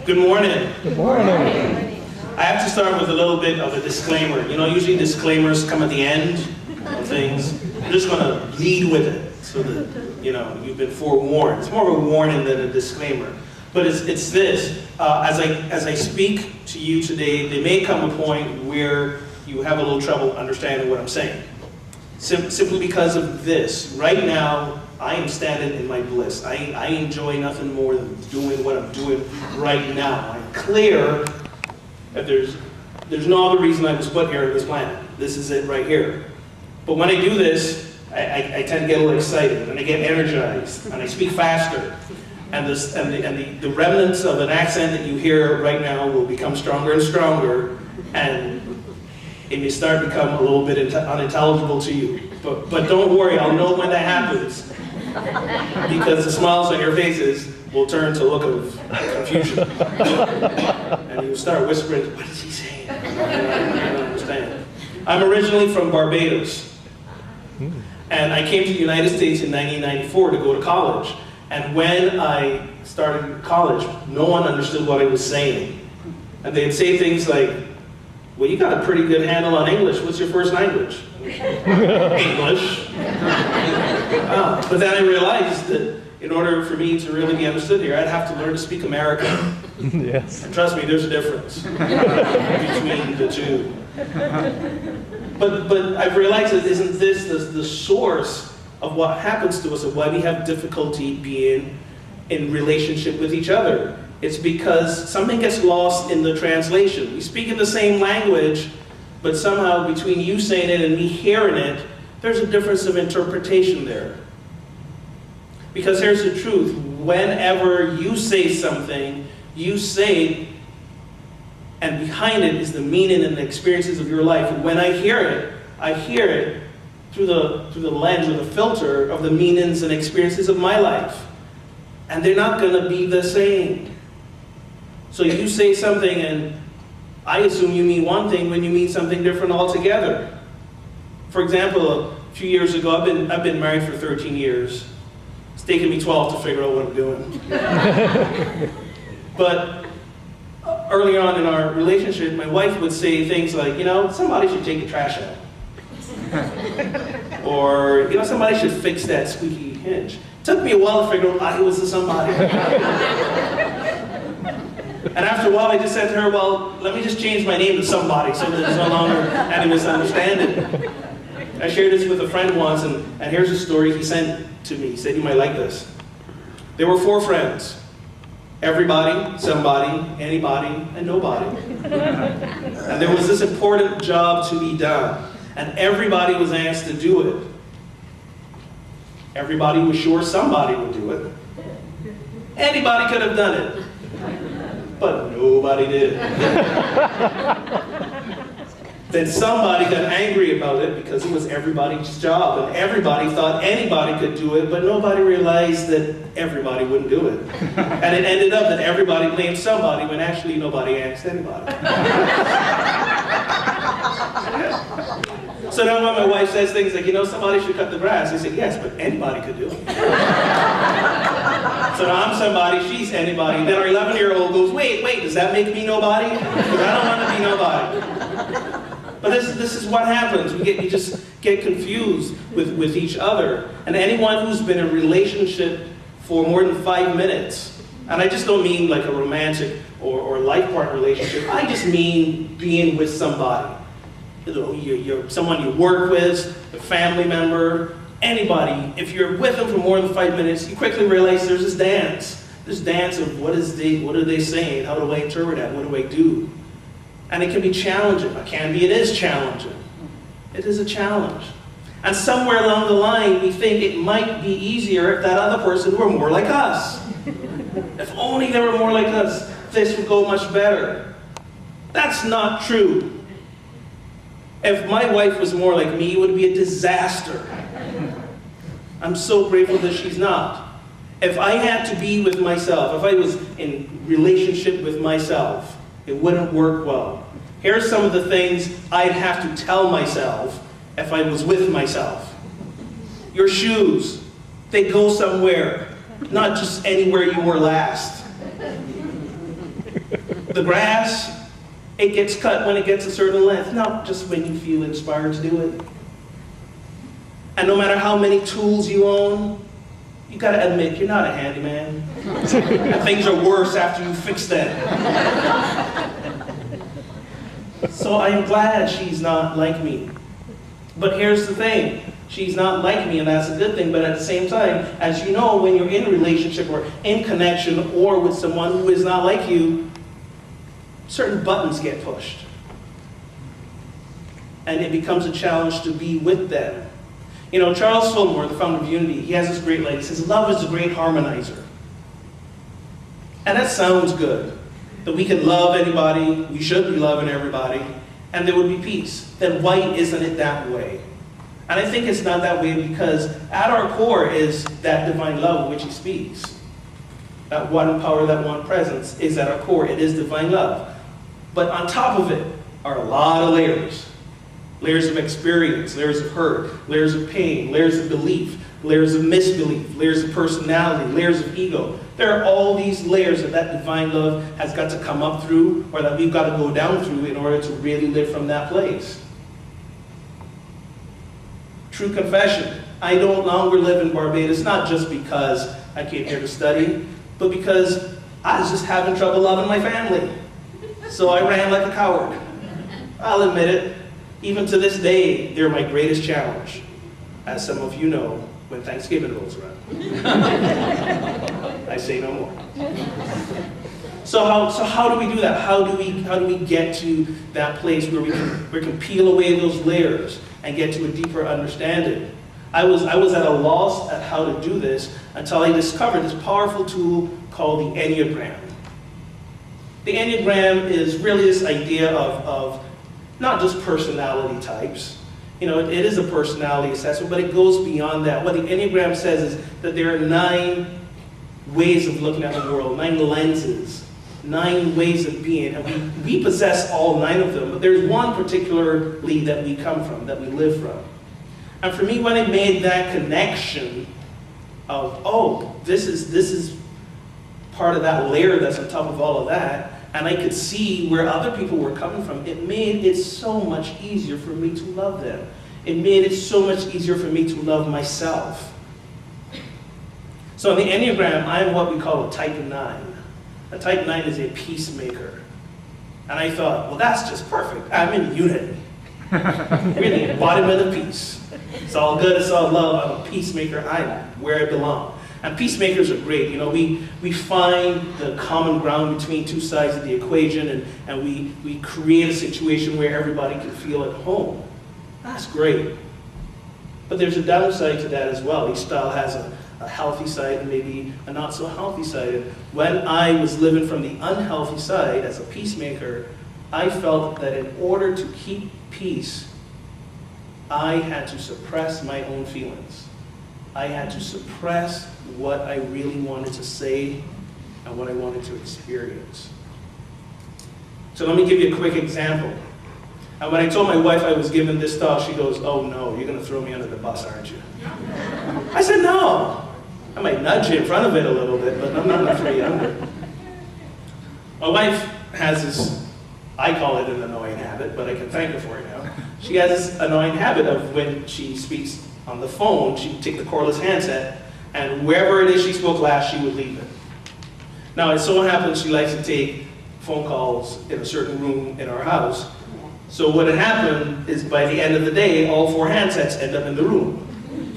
Good morning. Good morning. I have to start with a little bit of a disclaimer. You know, usually disclaimers come at the end of things. I'm just going to lead with it so that, you know, you've been forewarned. It's more of a warning than a disclaimer. But it's this. As I speak to you today, there may come a point where you have a little trouble understanding what I'm saying. Simply because of this. Right now, I am standing in my bliss. I enjoy nothing more than doing what I'm doing right now. I'm clear that there's no other reason I was put here on this planet. This is it right here. But when I do this, I tend to get a little excited, and I get energized, and I speak faster. And the remnants of an accent that you hear right now will become stronger and stronger, and it may start to become a little bit unintelligible to you. But don't worry, I'll know when that happens. Because the smiles on your faces will turn to a look of confusion. And you'll start whispering, what is he saying? I don't understand. I'm originally from Barbados. And I came to the United States in 1994 to go to college. And when I started college, no one understood what I was saying. And they'd say things like, well, you got a pretty good handle on English. What's your first language? English. But then I realized that in order for me to really be understood here, I'd have to learn to speak American. Yes. And trust me, there's a difference between the two. But I've realized that isn't this the source of what happens to us, of why we have difficulty being in relationship with each other. It's because something gets lost in the translation. We speak in the same language, but somehow between you saying it and me hearing it, there's a difference of interpretation there. Because here's the truth. Whenever you say something, you say, and behind it is the meaning and the experiences of your life. And when I hear it through the lens or the filter of the meanings and experiences of my life. And they're not going to be the same. So you say something and I assume you mean one thing when you mean something different altogether. For example, a few years ago, I've been married for 13 years. It's taken me 12 to figure out what I'm doing. But early on in our relationship, my wife would say things like, you know, somebody should take the trash out. Or, you know, somebody should fix that squeaky hinge. It took me a while to figure out I was the somebody. And after a while, I just said to her, well, let me just change my name to somebody so that there's no longer any misunderstanding. I shared this with a friend once, and here's a story he sent to me. He said, you might like this. There were 4 friends. Everybody, somebody, anybody, and nobody. And there was this important job to be done. And everybody was asked to do it. Everybody was sure somebody would do it. Anybody could have done it. But nobody did. Then somebody got angry about it because it was everybody's job. And everybody thought anybody could do it, but nobody realized that everybody wouldn't do it. And it ended up that everybody blamed somebody when actually nobody asked anybody. So now when my wife says things like, you know, somebody should cut the grass, I say, yes, but anybody could do it. So now I'm somebody, she's anybody. Then our 11-year-old goes, wait, does that make me nobody? Because I don't want to be nobody. But this is what happens. We just get confused with each other. And anyone who's been in a relationship for more than 5 minutes, and I just don't mean like a romantic or life partner relationship, I just mean being with somebody. You know, you're someone you work with, a family member, anybody. If you're with them for more than 5 minutes, you quickly realize there's this dance. This dance of what are they saying? How do I interpret that? What do I do? And it can be challenging. It is challenging. It is a challenge. And somewhere along the line, we think it might be easier if that other person were more like us. If only they were more like us, this would go much better. That's not true. If my wife was more like me, it would be a disaster. I'm so grateful that she's not. If I had to be with myself, if I was in relationship with myself, it wouldn't work well. Here's some of the things I'd have to tell myself if I was with myself. Your shoes, they go somewhere, not just anywhere you were last. The grass, it gets cut when it gets a certain length, not just when you feel inspired to do it. And no matter how many tools you own, you gotta admit, you're not a handyman. And things are worse after you fix them. So I'm glad she's not like me. But here's the thing, she's not like me, and that's a good thing, but at the same time, as you know, when you're in a relationship or in connection or with someone who is not like you, certain buttons get pushed. And it becomes a challenge to be with them. You know, Charles Fillmore, the founder of Unity, he has this great line. He says, love is a great harmonizer. And that sounds good. That we can love anybody, we should be loving everybody, and there would be peace. Then why isn't it that way? And I think it's not that way because at our core is that divine love of which he speaks. That one power, that one presence is at our core. It is divine love. But on top of it are a lot of layers. Layers of experience, layers of hurt, layers of pain, layers of belief, layers of misbelief, layers of personality, layers of ego. There are all these layers that divine love has got to come up through, or that we've got to go down through in order to really live from that place. True confession, I no longer live in Barbados, not just because I came here to study, but because I was just having trouble loving my family. So I ran like a coward. I'll admit it. Even to this day, they're my greatest challenge, as some of you know, when Thanksgiving rolls around. I say no more. So how do we do that? How do we get to that place where we can peel away those layers and get to a deeper understanding? I was at a loss at how to do this until I discovered this powerful tool called the Enneagram. The Enneagram is really this idea of not just personality types. You know, it is a personality assessment, but it goes beyond that. What the Enneagram says is that there are 9 ways of looking at the world, 9 lenses, 9 ways of being, and we possess all 9 of them, but there's one particularly that we come from, that we live from. And for me, when I made that connection of, oh, this is part of that layer that's on top of all of that, and I could see where other people were coming from, it made it so much easier for me to love them. It made it so much easier for me to love myself. So in the Enneagram, I'm what we call a type 9. A type 9 is a peacemaker. And I thought, well, that's just perfect. I'm in unity. Really, embodiment of peace. It's all good, it's all love. I'm a peacemaker. I'm where I belong. And peacemakers are great. You know, we find the common ground between 2 sides of the equation, and we create a situation where everybody can feel at home. That's great. But there's a downside to that as well. Each style has a healthy side and maybe a not so healthy side. And when I was living from the unhealthy side as a peacemaker, I felt that in order to keep peace, I had to suppress my own feelings. I had to suppress what I really wanted to say and what I wanted to experience. So let me give you a quick example. And when I told my wife I was given this thought, she goes, oh no, you're going to throw me under the bus, aren't you? I said, no. I might nudge you in front of it a little bit, but I'm not going to throw you under. My wife has this, I call it an annoying habit, but I can thank her for it now. She has this annoying habit of when she speaks on the phone, she would take the cordless handset, and wherever it is she spoke last, she would leave it. Now, it so happens she likes to take phone calls in a certain room in our house. So what had happened is by the end of the day, all 4 handsets end up in the room,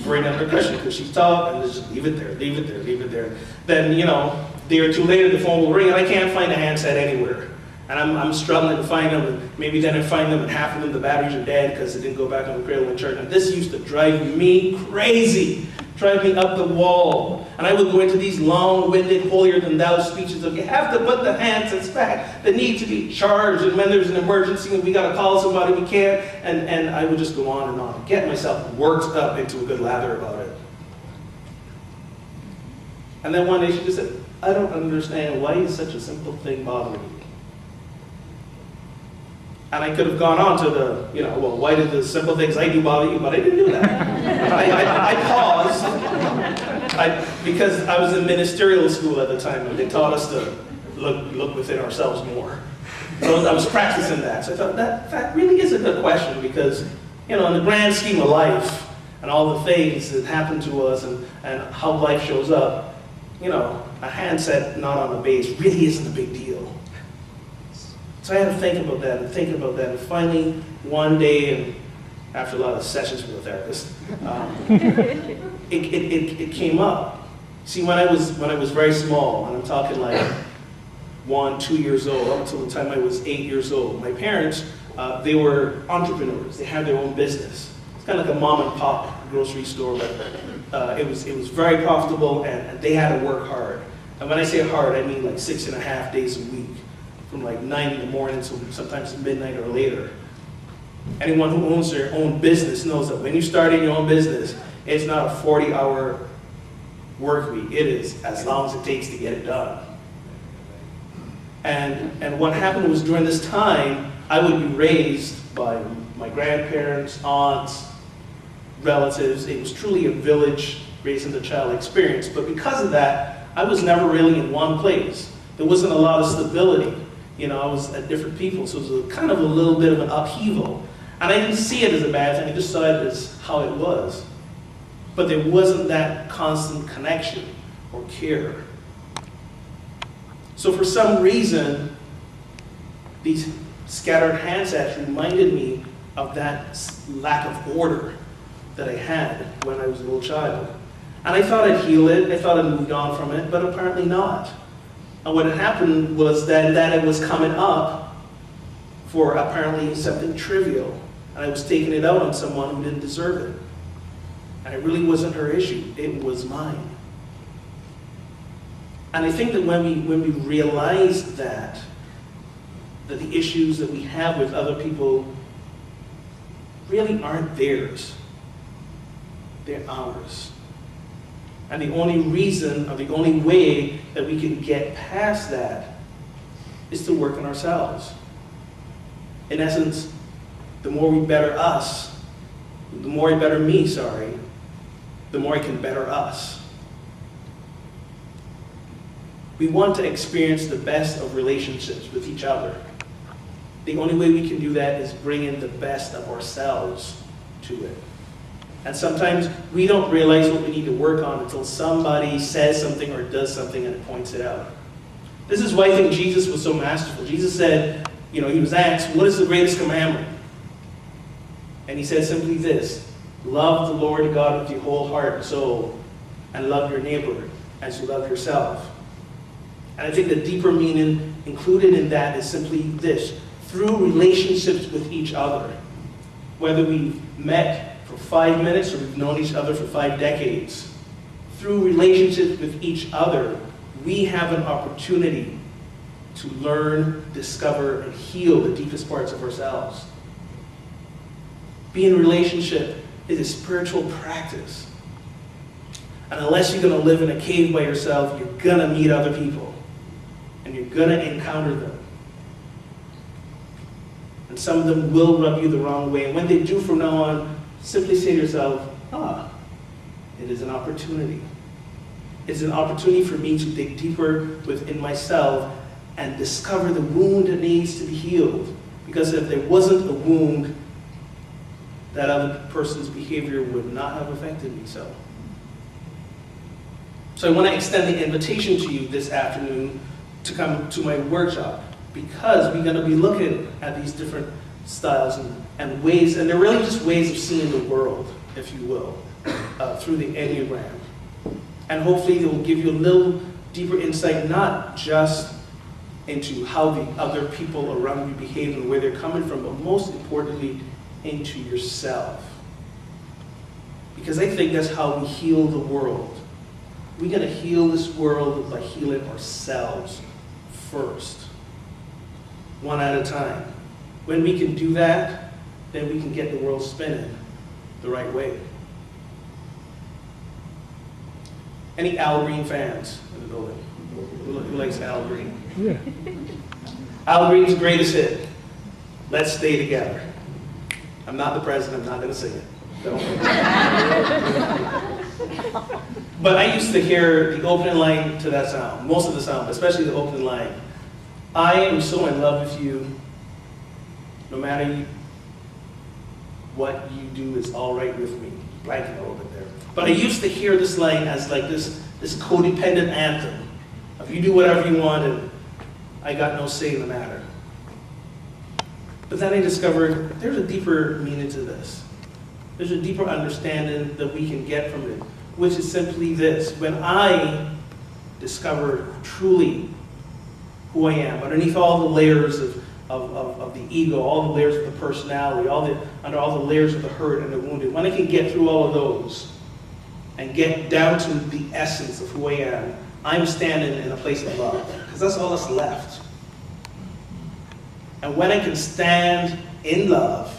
right under cushion, because she's tall, and just leave it there, leave it there, leave it there. Then, you know, a day or 2 later, the phone will ring, and I can't find a handset anywhere. And I'm struggling to find them, and maybe then I find them, and half of them, the batteries are dead because it didn't go back on the cradle and church. And this used to drive me crazy, drive me up the wall. And I would go into these long-winded, holier-than-thou speeches of, you have to put the handsets back, they need to be charged, and when there's an emergency and we got to call somebody, we can't. And I would just go on and on, get myself worked up into a good lather about it. And then one day she just said, I don't understand, why is such a simple thing bothering you? And I could have gone on to the, you know, well, why did the simple things I do bother you? But I didn't do that. I paused because I was in ministerial school at the time, and they taught us to look within ourselves more. So I was practicing that. So I thought that really is a good question, because, in the grand scheme of life and all the things that happen to us and how life shows up, a handset not on the base really isn't a big deal. So I had to think about that and finally one day, and after a lot of sessions with a therapist, it came up. See, when I was very small, and I'm talking like 1, 2 years old, up until the time I was 8 years old, my parents, they were entrepreneurs. They had their own business. It's kind of like a mom and pop grocery store, but it was very profitable, and they had to work hard. And when I say hard, I mean like 6.5 days a week, from like 9 in the morning to sometimes midnight or later. Anyone who owns their own business knows that when you start in your own business, it's not a 40-hour work week. It is as long as it takes to get it done. And what happened was, during this time, I would be raised by my grandparents, aunts, relatives. It was truly a village raising the child experience. But because of that, I was never really in one place. There wasn't a lot of stability. I was at different people, so it was kind of a little bit of an upheaval. And I didn't see it as a bad thing, I just saw it as how it was. But there wasn't that constant connection or care. So for some reason, these scattered handsets reminded me of that lack of order that I had when I was a little child. And I thought I'd healed it, I thought I'd moved on from it, but apparently not. And what had happened was that it was coming up for apparently something trivial, and I was taking it out on someone who didn't deserve it. And it really wasn't her issue, it was mine. And I think that when we realize that the issues that we have with other people really aren't theirs, they're ours. And the only reason, or the only way that we can get past that is to work on ourselves. In essence, the more we better us, the more I better me, the more I can better us. We want to experience the best of relationships with each other. The only way we can do that is bring in the best of ourselves to it. And sometimes we don't realize what we need to work on until somebody says something or does something and points it out. This is why I think Jesus was so masterful. Jesus said, he was asked, what is the greatest commandment? And he said simply this: love the Lord God with your whole heart and soul, and love your neighbor as you love yourself. And I think the deeper meaning included in that is simply this: through relationships with each other, whether we've met for 5 minutes or we've known each other for 5 decades, through relationships with each other, we have an opportunity to learn, discover, and heal the deepest parts of ourselves. Being in a relationship is a spiritual practice. And unless you're going to live in a cave by yourself, you're going to meet other people. And you're going to encounter them. And some of them will rub you the wrong way. And when they do, from now on, simply say to yourself, it is an opportunity. It's an opportunity for me to dig deeper within myself and discover the wound that needs to be healed. Because if there wasn't a wound, that other person's behavior would not have affected me so. So I want to extend the invitation to you this afternoon to come to my workshop, because we're going to be looking at these different styles and ways, and they're really just ways of seeing the world, if you will, through the Enneagram. And hopefully it will give you a little deeper insight, not just into how the other people around you behave and where they're coming from, but most importantly, into yourself. Because I think that's how we heal the world. We're going to heal this world by healing ourselves first, one at a time. When we can do that, then we can get the world spinning the right way. Any Al Green fans in the building? Who likes Al Green? Yeah. Al Green's greatest hit, Let's Stay Together. I'm not the president, I'm not going to sing it. Don't. But I used to hear the opening line to that sound, most of the sound, especially the opening line. I am so in love with you, no matter what you do is all right with me. Blanking a little bit there. But I used to hear this line as like this codependent anthem. If you do whatever you want and I got no say in the matter. But then I discovered there's a deeper meaning to this. There's a deeper understanding that we can get from it, which is simply this. When I discover truly who I am, underneath all the layers of the ego, all the layers of the personality, under all the layers of the hurt and the wounded, when I can get through all of those and get down to the essence of who I am, I'm standing in a place of love, because that's all that's left. And when I can stand in love,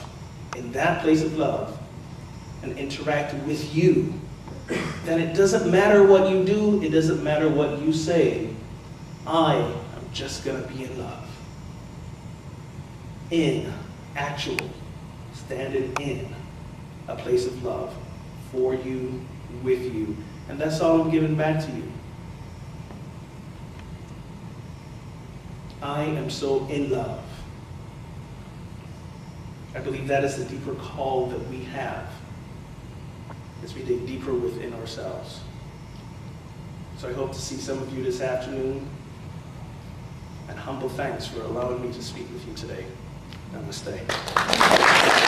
in that place of love, and interact with you, then it doesn't matter what you do, it doesn't matter what you say, I am just going to be in love. In, actual, standing in a place of love for you, with you. And that's all I'm giving back to you. I am so in love. I believe that is the deeper call that we have as we dig deeper within ourselves. So I hope to see some of you this afternoon, and humble thanks for allowing me to speak with you today. Namaste.